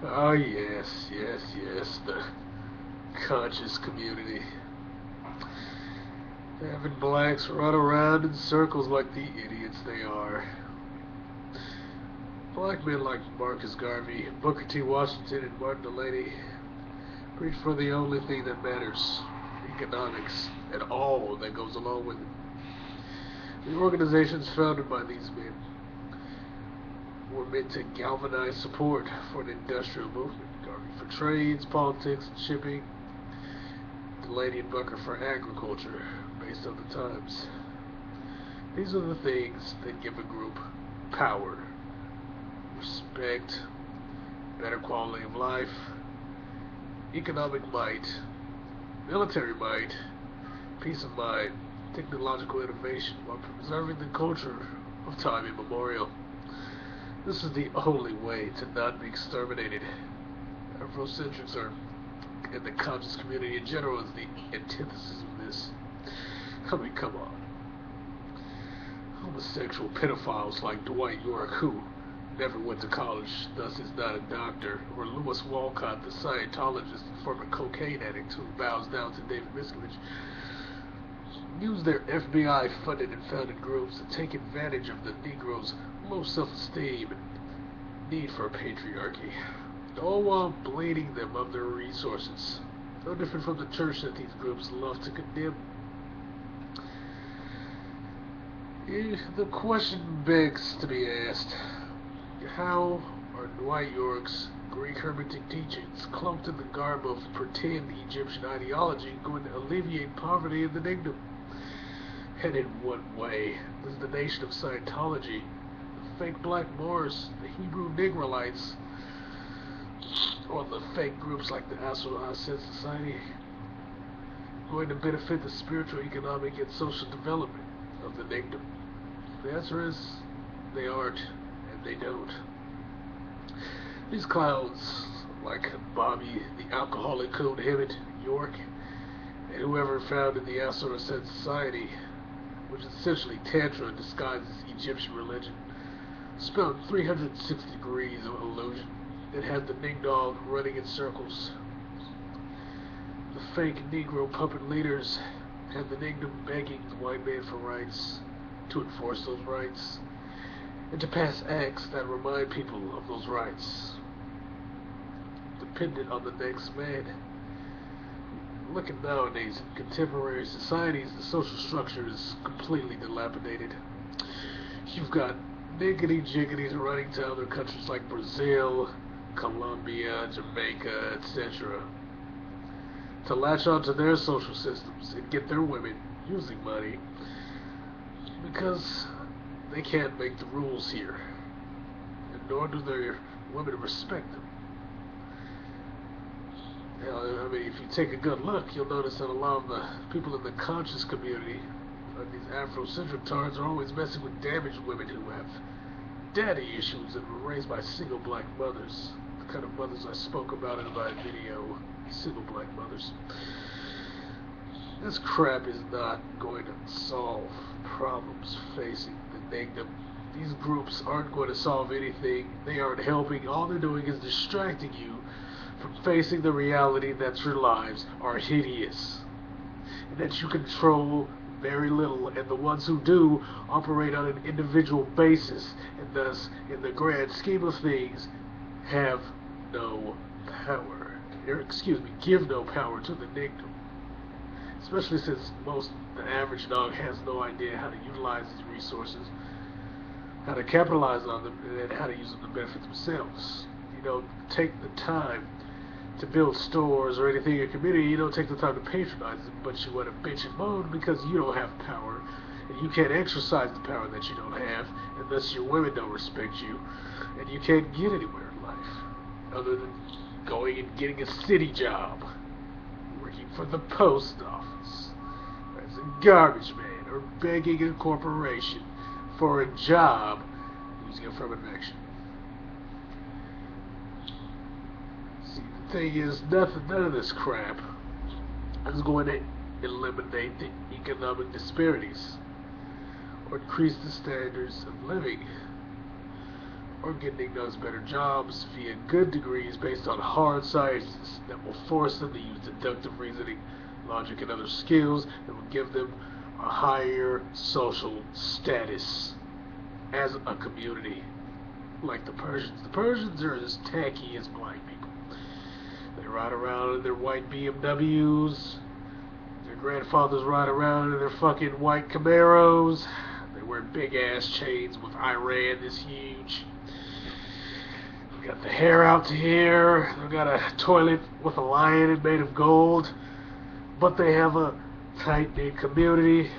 Oh yes, yes, yes, the conscious community. Having blacks run around in circles like the idiots they are. Black men like Marcus Garvey, Booker T. Washington, and Martin Delaney preach for the only thing that matters, economics, and all that goes along with it. The organizations founded by these men were meant to galvanize support for the industrial movement. Garvey for trades, politics, and shipping. Delaney and Booker for agriculture, based on the times. These are the things that give a group power, respect, better quality of life, economic might, military might, peace of mind, technological innovation, while preserving the culture of time immemorial. This is the only way to not be exterminated. Afrocentrics are, and the conscious community in general, is the antithesis of this. I mean, come on. Homosexual pedophiles like Dwight York, who never went to college, thus is not a doctor, or Louis Walcott, the Scientologist and former cocaine addict who bows down to David Miscavige, use their FBI-funded and founded groups to take advantage of the Negroes' low self-esteem and need for patriarchy, all while bleeding them of their resources. No different from the church that these groups love to condemn. The question begs to be asked, how are Dwight York's Greek Hermetic teachings, cloaked in the garb of pretend Egyptian ideology, going to alleviate poverty in the kingdom? And in what way does the nation of Scientology, the fake Black Moors, the Hebrew Negroites, or the fake groups like the Astronaut Society, going to benefit the spiritual, economic, and social development of the kingdom? The answer is, they aren't, and they don't. These clowns, like Bobby, the alcoholic coon-headed York, and whoever founded the Astronaut Society, which is essentially Tantra disguised as Egyptian religion, spelled 360 degrees of illusion that had the Ning-Dong running in circles. The fake Negro puppet leaders had the Ningdom begging the white man for rights, to enforce those rights, and to pass acts that remind people of those rights, dependent on the next man. Look at nowadays, in contemporary societies, the social structure is completely dilapidated. You've got niggity-jiggities running to other countries like Brazil, Colombia, Jamaica, etc., to latch onto their social systems and get their women using money because they can't make the rules here, and nor do their women respect them. I mean, if you take a good look, you'll notice that a lot of the people in the conscious community, like these Afrocentric tards, are always messing with damaged women who have daddy issues and were raised by single Black mothers. The kind of mothers I spoke about in my video, single Black mothers. This crap is not going to solve problems facing the kingdom. These groups aren't going to solve anything. They aren't helping. All they're doing is distracting you from facing the reality that your lives are hideous, and that you control very little, and the ones who do operate on an individual basis, and thus, in the grand scheme of things, have no power. Give no power to the kingdom. Especially since the average dog has no idea how to utilize these resources, how to capitalize on them, and how to use them to benefit themselves. You don't take the time to build stores or anything in your community. You don't take the time to patronize them, but you want to bitch and moan because you don't have power, and you can't exercise the power that you don't have, and thus your women don't respect you, and you can't get anywhere in life other than going and getting a city job, working for the post office as a garbage man, or begging a corporation for a job using affirmative action. See, the thing is, none of this crap is going to eliminate the economic disparities or increase the standards of living. or getting those better jobs via good degrees based on hard sciences that will force them to use deductive reasoning, logic, and other skills that will give them a higher social status as a community. Like the Persians. The Persians are as tacky as black people. They ride around in their white BMWs. Their grandfathers ride around in their fucking white Camaros. They wear big ass chains with Iran this huge. They got the hair out to here. They got a toilet with a lion made of gold. But they have a tight-knit community.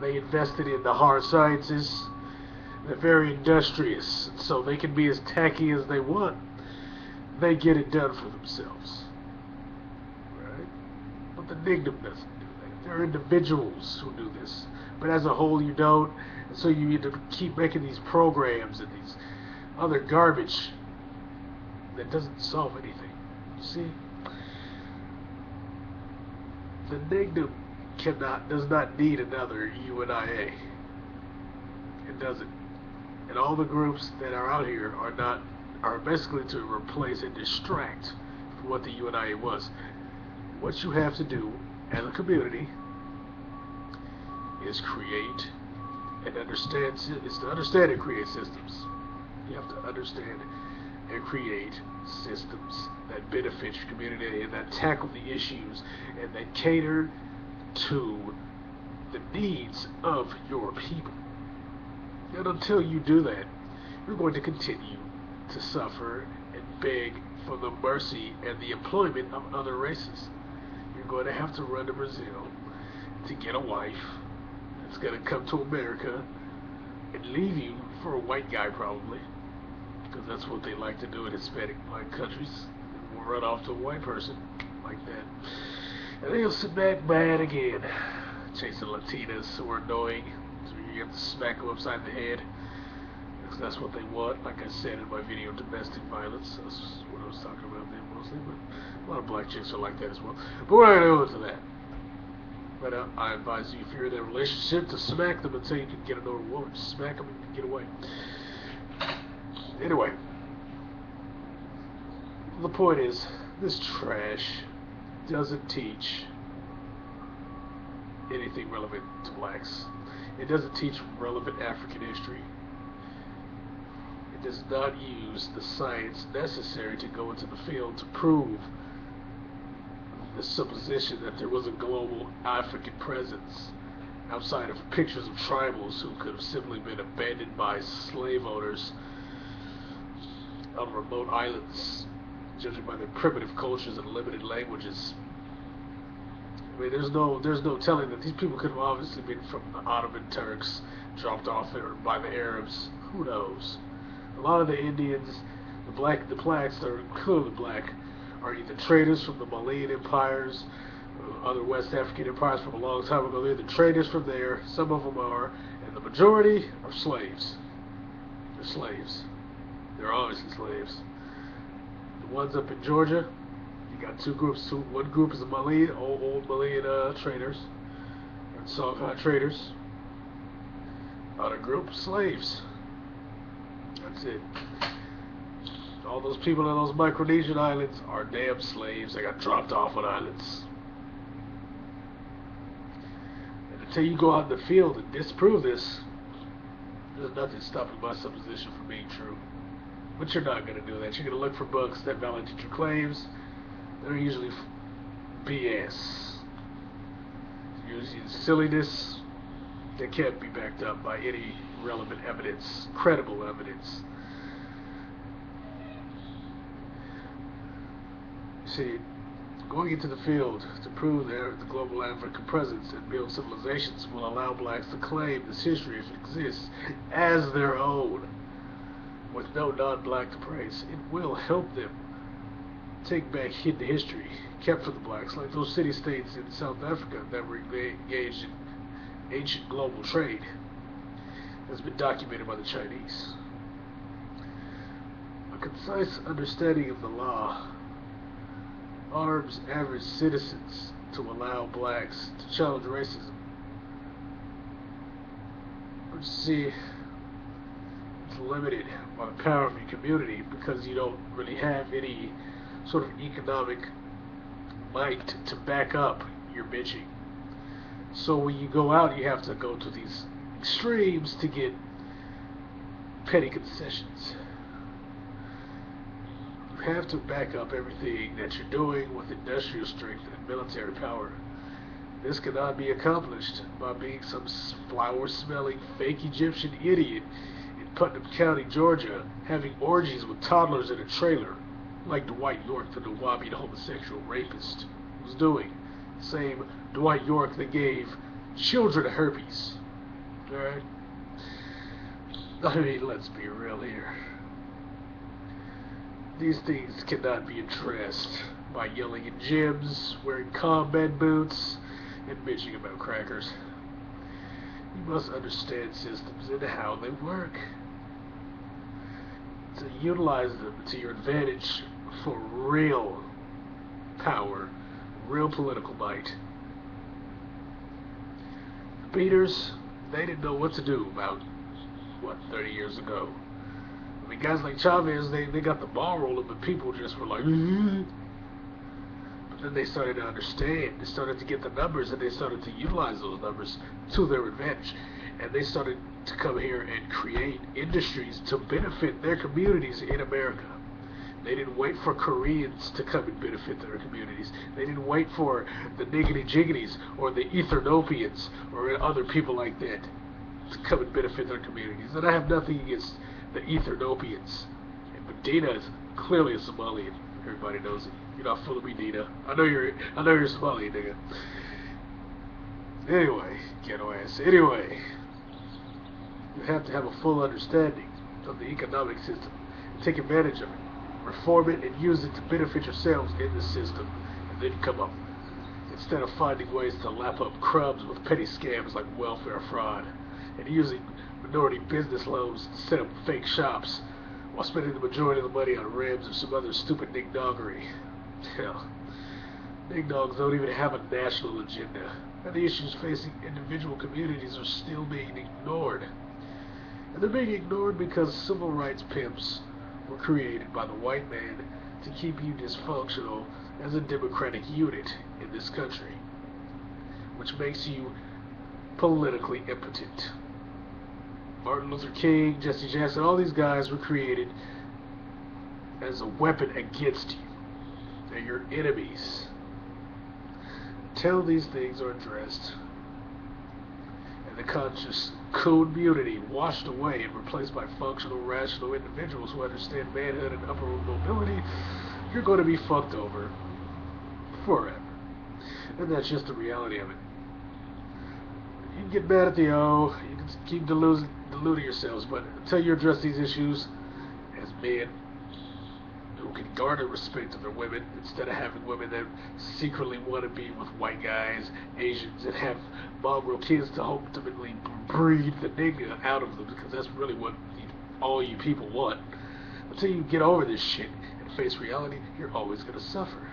They invested in the hard sciences. They're very industrious, so they can be as tacky as they want. They get it done for themselves. Right? But the Nigdom doesn't do that. There are individuals who do this. But as a whole, you don't. And so you need to keep making these programs and these other garbage that doesn't solve anything. You see? The Nigdom does not need another UNIA. It doesn't. And all the groups that are out here are basically to replace and distract from what the UNIA was. What you have to do as a community is create and understand and create systems. You have to understand and create systems that benefit your community and that tackle the issues and that cater to the needs of your people. And until you do that, you're going to continue to suffer and beg for the mercy and the employment of other races. You're going to have to run to Brazil to get a wife that's going to come to America and leave you for a white guy probably, because that's what they like to do in Hispanic-like countries. We'll run off to a white person like that. And they'll sit back mad again, chasing Latinas who are annoying. So you have to smack them upside the head. Because that's what they want. Like I said in my video, domestic violence. That's what I was talking about there mostly. But a lot of black chicks are like that as well. But we're not going to go into that. But I advise you, if you're in a relationship, to smack them until you can get another woman. Just smack them and you can get away. Anyway. The point is, this trash doesn't teach anything relevant to blacks. It doesn't teach relevant African history. It does not use the science necessary to go into the field to prove the supposition that there was a global African presence outside of pictures of tribals who could have simply been abandoned by slave owners on remote islands, judging by their primitive cultures and limited languages. I mean, there's no telling that these people could have obviously been from the Ottoman Turks, dropped off there by the Arabs. Who knows? A lot of the Indians, the blacks that are clearly black, are either traders from the Malayan empires, other West African empires from a long time ago. They're either traders from there, some of them are, and the majority are slaves. They're slaves. They're obviously slaves. The ones up in Georgia, you got two groups. One group is the Malayan, old Malayan traders, and Songhai traders. Other group, slaves. That's it. All those people on those Micronesian islands are damn slaves. They got dropped off on islands. And until you go out in the field and disprove this, there's nothing stopping my supposition from being true. But you're not going to do that. You're going to look for books that validate your claims. They're usually BS. Usually silliness that can't be backed up by any relevant evidence, credible evidence. See, going into the field to prove the global African presence and build civilizations will allow blacks to claim this history, if it exists, as their own, with no non-black to praise. It will help them take back hidden history kept for the blacks, like those city-states in South Africa that were engaged in ancient global trade has been documented by the Chinese. A concise understanding of the law arms average citizens to allow blacks to challenge racism. But see, it's limited by the power of your community because you don't really have any sort of economic might to back up your bitching. So when you go out, you have to go to these extremes to get petty concessions. You have to back up everything that you're doing with industrial strength and military power. This cannot be accomplished by being some flower-smelling fake Egyptian idiot in Putnam County, Georgia, having orgies with toddlers in a trailer, like Dwight York, the Nawabian homosexual rapist, was doing. Same Dwight York that gave children herpes. Alright? I mean, let's be real here. These things cannot be addressed by yelling in gyms, wearing combat boots, and bitching about crackers. You must understand systems and how they work, to utilize them to your advantage for real power, real political might. The beaters, they didn't know what to do about, 30 years ago. I mean, guys like Chavez, they got the ball rolling, but people just were like, But then they started to understand, they started to get the numbers, and they started to utilize those numbers to their advantage. And they started to come here and create industries to benefit their communities in America. They didn't wait for Koreans to come and benefit their communities. They didn't wait for the niggity-jiggities or the Ethiopians or other people like that to come and benefit their communities. And I have nothing against the Ethiopians. But Dina is clearly a Somalian. Everybody knows it. You're not fooling me, Dina. I know you're Somalian, nigga. Anyway, ghetto ass. Anyway, you have to have a full understanding of the economic system and take advantage of it. Reform it and use it to benefit yourselves in the system, and then come up. Instead of finding ways to lap up crumbs with petty scams like welfare fraud, and using minority business loans to set up fake shops, while spending the majority of the money on rims or some other stupid nig-doggery. Hell, nig-dogs don't even have a national agenda, and the issues facing individual communities are still being ignored. And they're being ignored because civil rights pimps were created by the white man to keep you dysfunctional as a democratic unit in this country, which makes you politically impotent. Martin Luther King, Jesse Jackson, all these guys were created as a weapon against you. They're your enemies. Until these things are addressed and the conscious community washed away and replaced by functional, rational individuals who understand manhood and upward mobility, you're going to be fucked over forever. And that's just the reality of it. You can get mad at the O, you can keep deluding yourselves, but until you address these issues as men who can garner respect of their women, instead of having women that secretly want to be with white guys, Asians, and have mongrel kids to ultimately breed the nigga out of them, because that's really what all you people want. Until you get over this shit and face reality, you're always going to suffer.